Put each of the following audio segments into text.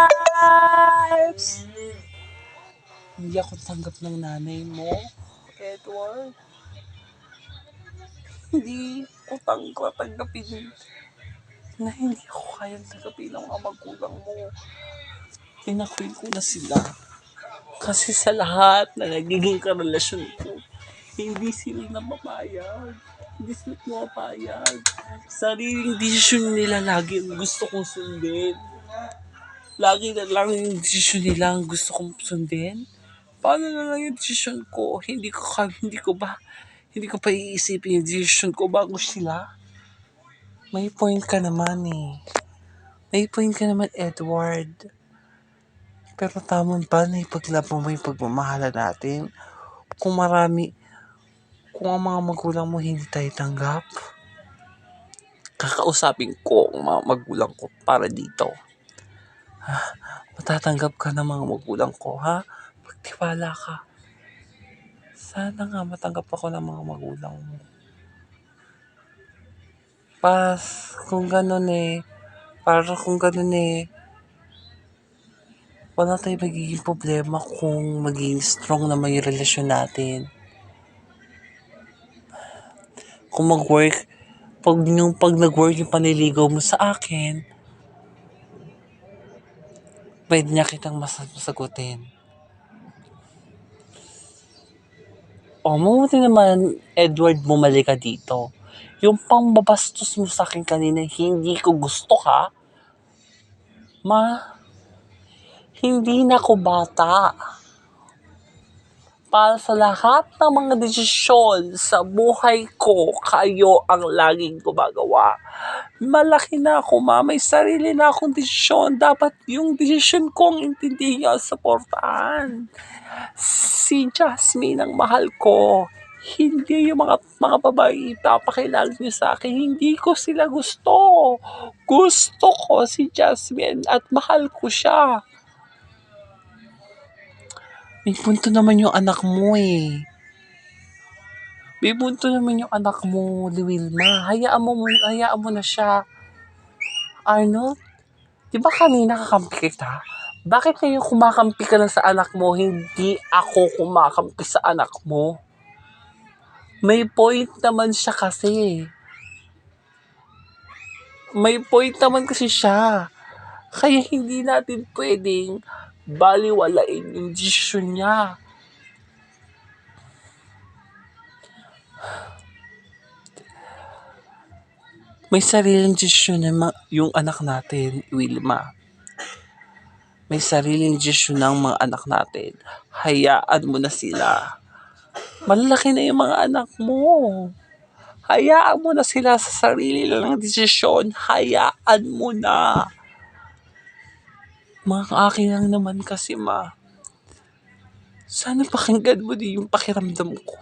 lives. Hindi ako tanggap ng nanay mo, Edward. Hindi ko tanggapin na hindi ako kayang tanggapin ng mga magulang mo. Pinakwil ko na sila. Kasi sa lahat na nagiging karelasyon ko, hindi sila napapayag. Hindi sila pumapayag. Sariling desisyon nila lagi ang gusto kong sundin. Lagi na lang yung desisyon nila ang gusto kong sundin. Paano na lang yung desisyon ko? Hindi ko pa iisipin yung desisyon ko bago sila. May point ka naman eh. May point ka naman, Edward. Pero tama ba na ipaglaban mo yung pagmamahala natin? Kung ang mga magulang mo hindi tayo tanggap, kakausapin ko ang mga magulang ko para dito. Matatanggap ka ng mga magulang ko, ha? Pagtiwala ka. Sana nga matanggap ako ng mga magulang mo. Kung ganun wala tayong magiging problema kung maging strong na may relasyon natin. Kung pag nag-work yung paniligaw mo sa akin, pwede niya kitang masagutin. Mabuti naman, Edward, bumalik ka dito. Yung pangbabastos mo sa akin kanina, hindi ko gusto, ha? Hindi na ako bata. Para sa lahat ng mga desisyon sa buhay ko, kayo ang laging gumagawa. Malaki na ako, may sarili na akong desisyon. Dapat yung desisyon kong intindihin at suportahan. Si Jasmine ang mahal ko. Hindi yung mga babae ipapakilala niyo sa akin. Hindi ko sila gusto. Gusto ko si Jasmine at mahal ko siya. May punto naman yung anak mo eh. May punto naman yung anak mo, Wilma. Hayaan mo na siya. Arnold, di ba kanina kakampi kita? Bakit ngayon kumakampi ka na sa anak mo, hindi ako kumakampi sa anak mo? May point naman siya kasi. May point naman kasi siya. Kaya hindi natin pwedeng baliwalain yung desisyon niya. May sariling desisyon yung anak natin, Wilma. May sariling desisyon ng mga anak natin. Hayaan mo na sila. Malalaki na yung mga anak mo. Hayaan mo na sila sa sarili lang desisyon. Hayaan mo na. Mga akin lang naman kasi, ma. Sana pakinggan mo din yung pakiramdam ko.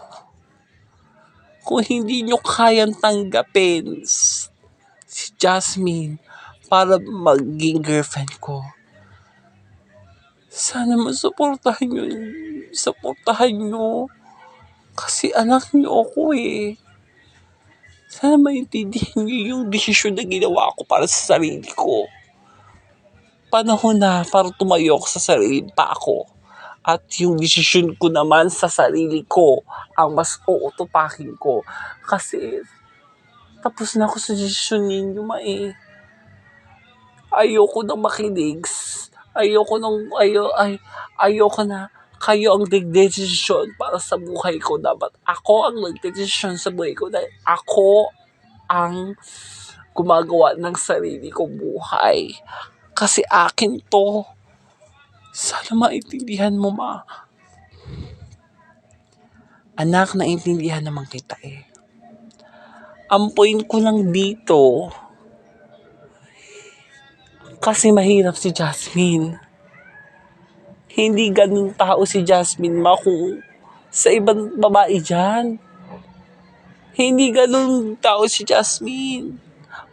Kung hindi nyo kayang tanggapin si Jasmine para maging girlfriend ko, sana suportahan nyo. Kasi anak nyo ako eh. Sana maintindihan nyo yung desisyon na ginawa ko para sa sarili ko. Panahon na para tumayo ako sa sarili pa ako. At yung desisyon ko naman sa sarili ko ang mas uutupakin ko. Kasi tapos na ako sa desisyon ninyo, Ayoko nang makinig. Ayoko na kayo ang nagdedesisyon para sa buhay ko. Dapat ako ang nagdedesisyon sa buhay ko dahil ako ang gumagawa ng sarili kong buhay. Kasi akin to. Sana maintindihan mo, ma. Anak, naintindihan naman kita eh. Ang point ko lang dito, kasi mahirap si Jasmine. Hindi ganun tao si Jasmine, ma, kung sa ibang babae dyan. Hindi ganun tao si Jasmine.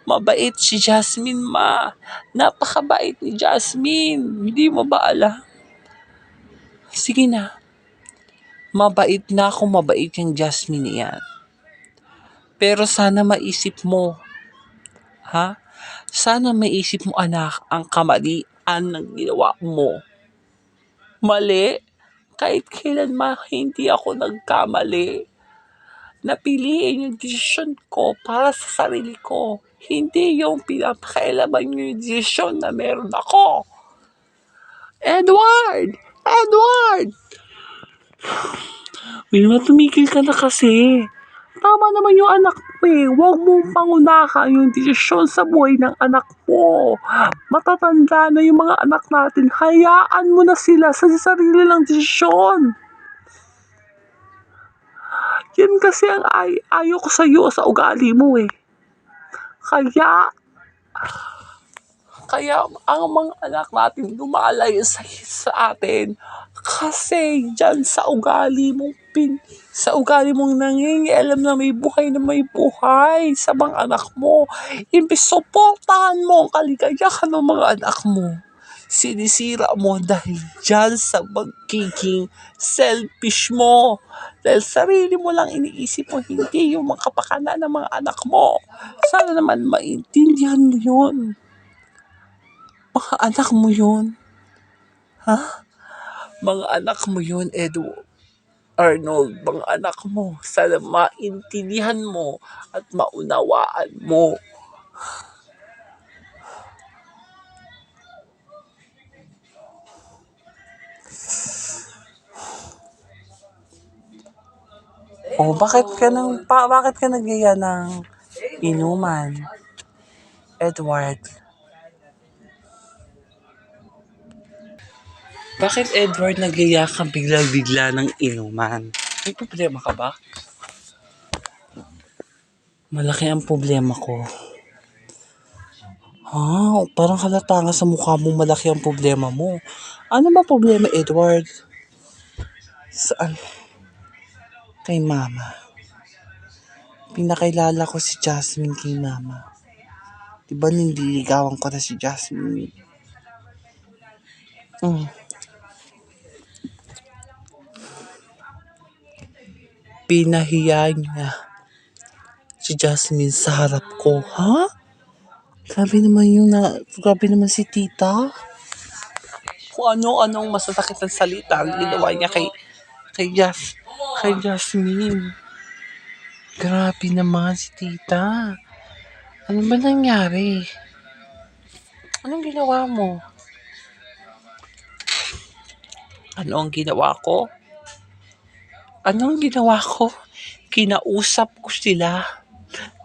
Mabait si Jasmine, ma. Napakabait ni Jasmine. Hindi mo ba alam? Sige na. Mabait na kung mabait yung Jasmine yan. Pero sana maisip mo, ha? Sana maisip mo anak ang kamalian ng ginawa mo. Mali? Kahit kailanman hindi ako nagkamali. Napiliin yung desisyon ko para sa sarili ko. Hindi yung pinapakailaman yung desisyon na meron ako. Edward! Edward! Wilma, tumigil ka na kasi. Tama naman yung anak mo eh. Huwag mong pangunahan yung desisyon sa buhay ng anak mo. Matatanda na yung mga anak natin. Hayaan mo na sila sa sarili ng desisyon. Yan kasi ang ayaw ko sa'yo sa ugali mo eh. Kaya ang mga anak natin lumalayo sa atin kasi dyan sa ugali mong nangingialam na may buhay sa mga anak mo. Imbis suportahan mo ang kaligayahan ng mga anak mo, sinisira mo dahil dyan sa magiging selfish mo. Dahil sarili mo lang iniisip mo, hindi yung mga kapakanan ng mga anak mo. Sana naman maintindihan mo yun. Mga anak mo yun. Ha? Mga anak mo yun, Arnold. Mga anak mo. Sana maintindihan mo at maunawaan mo. Oh, bakit ka nagyaya ng inuman? Edward. Bakit Edward nagyaya ka bigla-bigla ng inuman? May problema ka ba? Malaki ang problema ko. Parang halata nga sa mukha mo malaki ang problema mo. Ano ba problema, Edward? Saan? Kay Mama. Pinakilala ko si Jasmine kay Mama. Diba nililigawan ko na si Jasmine? Pinahiya niya si Jasmine sa harap ko. Ha? Grabe naman si tita. Kung ano-anong masasakit ng salita ang ginawa niya kay Jasmine. Grabe naman si tita. Ano ba nangyari? Anong ginawa mo? Anong ginawa ko? Kinausap ko sila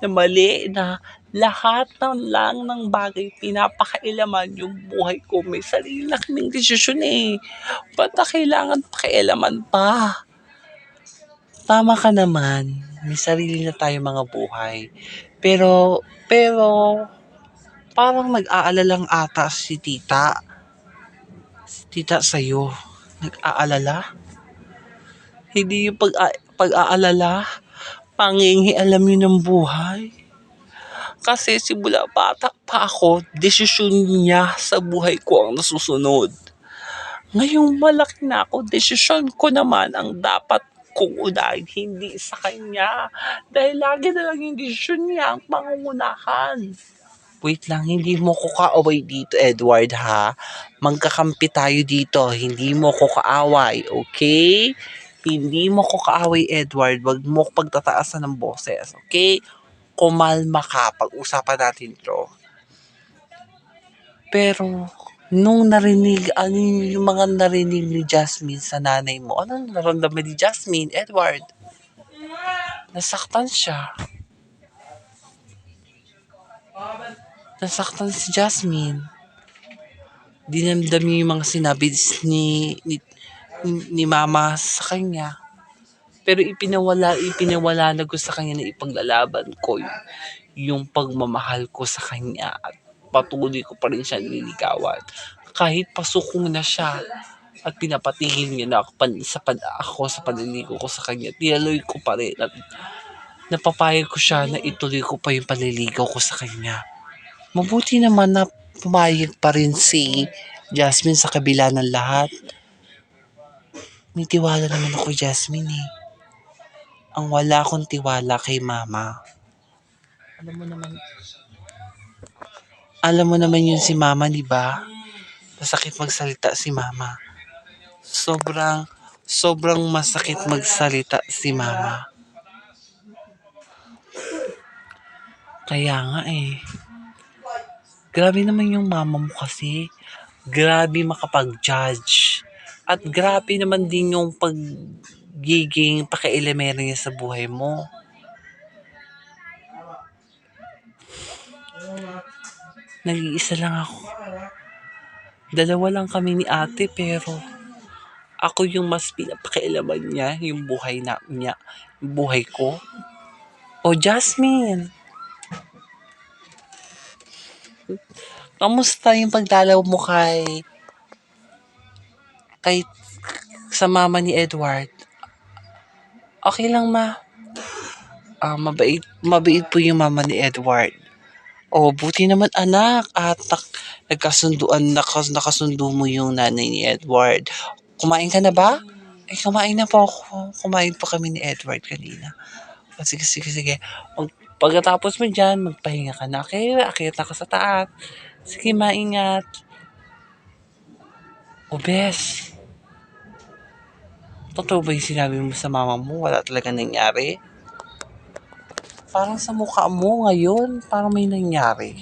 na mali na lahat ng bagay pinapakailaman yung buhay ko. May sarili na kaming desisyon eh. Ba't na kailangan pakialaman pa? Tama ka naman. May sarili na tayo mga buhay. Pero, parang nag-aalalang ata si tita. Si tita sa'yo. Nag-aalala? Hindi yung pag-aalala. Pangingialam yun ng buhay. Kasi simula bata pa ako, desisyon niya sa buhay ko ang nasusunod. Ngayong malaki na ako, desisyon ko naman ang dapat kong unahin, hindi sa kanya. Dahil lagi na lang yung desisyon niya ang pangungunahan. Wait lang, hindi mo ko kaaway dito, Edward, ha? Magkakampi tayo dito, hindi mo ko kaaway, okay? Hindi mo ko kaaway, Edward. Wag mo ko pagtataasan ng boses, okay? Kumalma ka, pag-usapan natin to. Pero, nung yung mga narinig ni Jasmine sa nanay mo, ano naramdaman ni Jasmine, Edward? Nasaktan siya. Nasaktan si Jasmine. Dinamdam niya yung mga sinabi ni Mama sa kanya. Pero ipinawala na ko sa kanya na ipaglalaban ko yung pagmamahal ko sa kanya at patuloy ko pa rin siya nililigawan. Kahit pasukong na siya at pinapatigil niya na ako sa panliligo ko sa kanya, tinaloy ko pa rin at napapayag ko siya na ituloy ko pa yung panliligaw ko sa kanya. Mabuti naman na pumayag pa rin si Jasmine sa kabila ng lahat. May tiwala naman ako, Jasmine eh. Ang wala akong tiwala kay Mama. Alam mo naman, Alam mo naman yun si mama, di ba? Masakit magsalita si mama. Sobrang, sobrang masakit magsalita si mama. Kaya nga eh. Grabe naman yung mama mo kasi. Grabe makapag-judge. At grabe naman din yung pagiging pakailamera niya sa buhay mo. Nag-iisa lang ako. Dalawa lang kami ni ate pero ako yung mas pinapakialaman niya, yung buhay niya, yung buhay ko. O Jasmine, kamusta yung pagdalaw mo kay sa mama ni Edward? Okay lang ma. Mabait po yung mama ni Edward. Oh, buti naman anak at nakasundo mo yung nanay ni Edward. Kumain ka na ba? Eh, kumain na po ako. Kumain po kami ni Edward kanina. Oh, sige, sige, sige. Pagkatapos mo dyan, magpahinga ka na. Okay, akit na ka sa taas. Sige, maingat. O, Bes, totoo ba yung sinabi mo sa mama mo? Wala talaga nangyari? Parang sa mukha mo ngayon, parang may nangyari.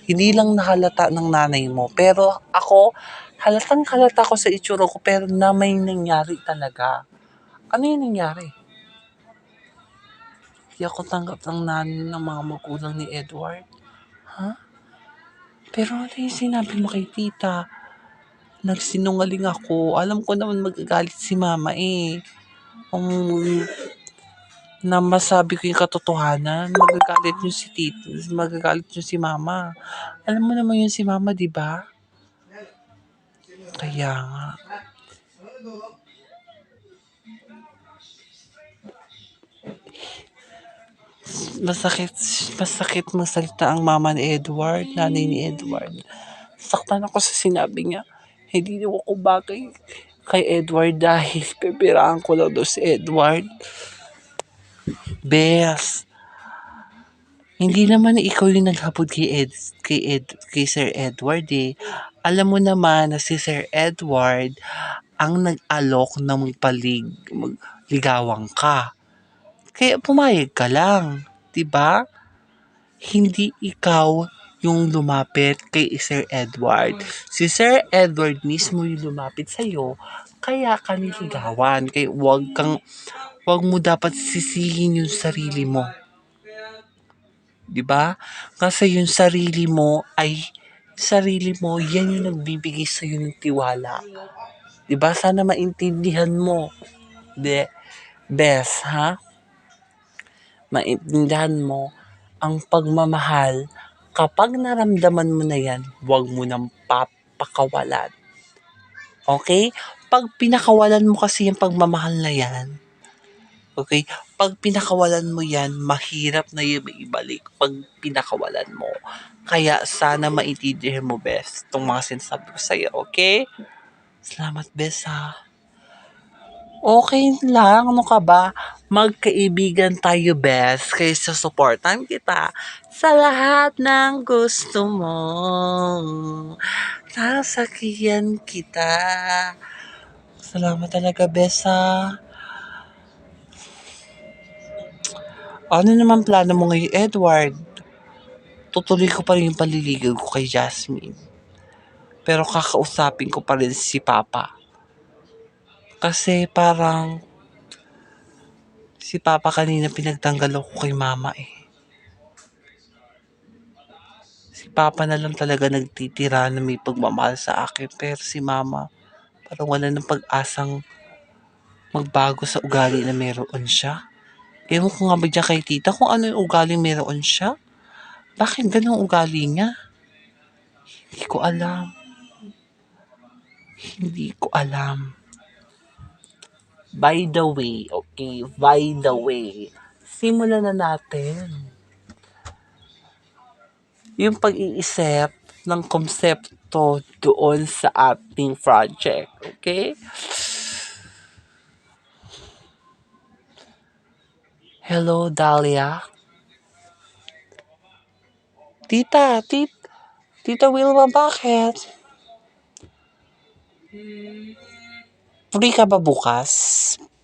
Hindi lang nahalata ng nanay mo. Pero ako, halatang halata ko sa itsura ko pero na may nangyari talaga. Ano yung nangyari? Hindi ako tanggap ng nanay ng mga magulang ni Edward. Ha? Pero ano yung sinabi mo kay tita? Nagsinungaling ako. Alam ko naman magagalit si mama eh. Na masabi ko yung katotohanan, magagalit yung si tita, magagalit yung si mama. Alam mo naman yung si mama, di ba? Kaya nga. Masakit, masakit magsalita ang mama ni Edward, nanay ni Edward. Saktan ako sa sinabi niya. Hindi daw ako bagay kay Edward dahil pipiraan ko lang daw si Edward. Bes, hindi naman ikaw yung naghabod kay Sir Edward eh. Alam mo naman na si Sir Edward ang nag-alok na magligawan ka. Kaya pumayag ka lang, 'di ba? Hindi ikaw yung lumapit kay Sir Edward. Si Sir Edward mismo yung lumapit sa iyo, kaya ka niligawan. Kaya wag mo dapat sisihin yung sarili mo. 'Di ba? Kasi yung sarili mo, yan yung nagbibigay sa iyo ng tiwala. 'Di ba? Sana maintindihan mo. De, best, ha? Maintindihan mo ang pagmamahal. Kapag naramdaman mo na yan, huwag mo nang papakawalan. Okay? Pag pinakawalan mo kasi yung pagmamahal na yan, okay? Pag pinakawalan mo yan, mahirap na yung ibalik pag pinakawalan mo. Kaya sana maintindihan mo, best, itong mga sinasabi ko sa'yo, okay? Salamat, best, ha? Okay lang, ano ka ba? Magkaibigan tayo, best, kaysa supportan kita sa lahat ng gusto mo. Sasakyan kita. Salamat talaga, best, ha? Ano naman plano mo ngayon, Edward? Tutuloy ko pa rin yung paliligaw ko kay Jasmine. Pero kakausapin ko pa rin si Papa. Kasi parang si Papa kanina pinagtanggal ako kay Mama eh. Si Papa na lang talaga nagtitira na may pagmamahal sa akin. Pero si Mama, parang wala ng pag-asang magbago sa ugali na meron siya. Ewan ko nga ba dyan kay tita kung ano yung ugali meron siya. Bakit ganun ugali niya? Hindi ko alam. Hindi ko alam. By the way, okay, by the way, simulan na natin yung pag-iisip ng konsepto doon sa ating project, okay? Hello, Dahlia. Tita, Tita Wilma, bakit? Free ka ba bukas?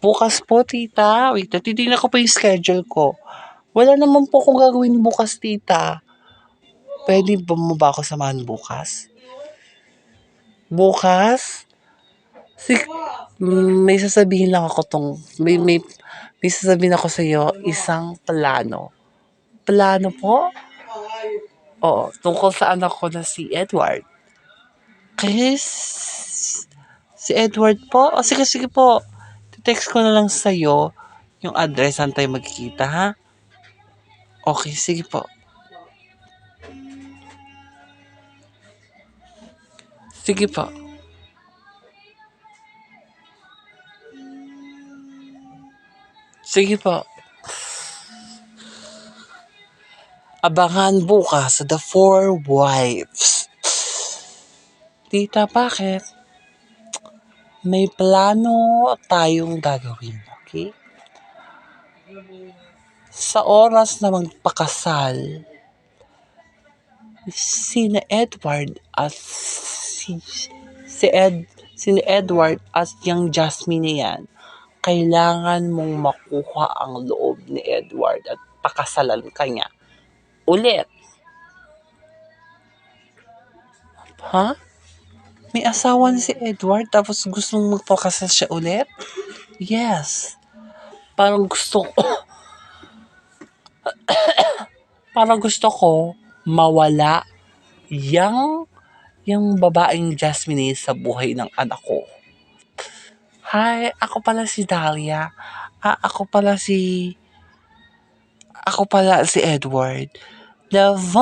Bukas po, tita. Wait, titignan ko pa yung schedule ko. Wala naman po akong gagawin bukas, tita. Pwede ba mo ba ako samahan bukas? Bukas? Sig may sasabihin lang ako may sasabihin ako sa iyo, isang plano. Plano po? Oo, tungkol sa anak ko na si Edward. Chris? Si Edward po? O sige, sige po. Text ko na lang sa'yo yung address saan tayo magkikita, ha? Okay, sige po. Sige po. Sige po. Abangan bukas sa The Four Wives. Tita, bakit? May plano tayong gagawin, okay? Sa oras na magpakasal, sina Edward at si Edward at yung Jasmine na yan, kailangan mong makuha ang loob ni Edward at pakasalan ka niya. Ulit. Ha? May asawa na si Edward tapos gusto mong magpakasal siya ulit? Yes. Parang gusto ko, parang gusto ko mawala yung babaeng Jasmine sa buhay ng anak ko. Hi, ako pala si Edward. The voice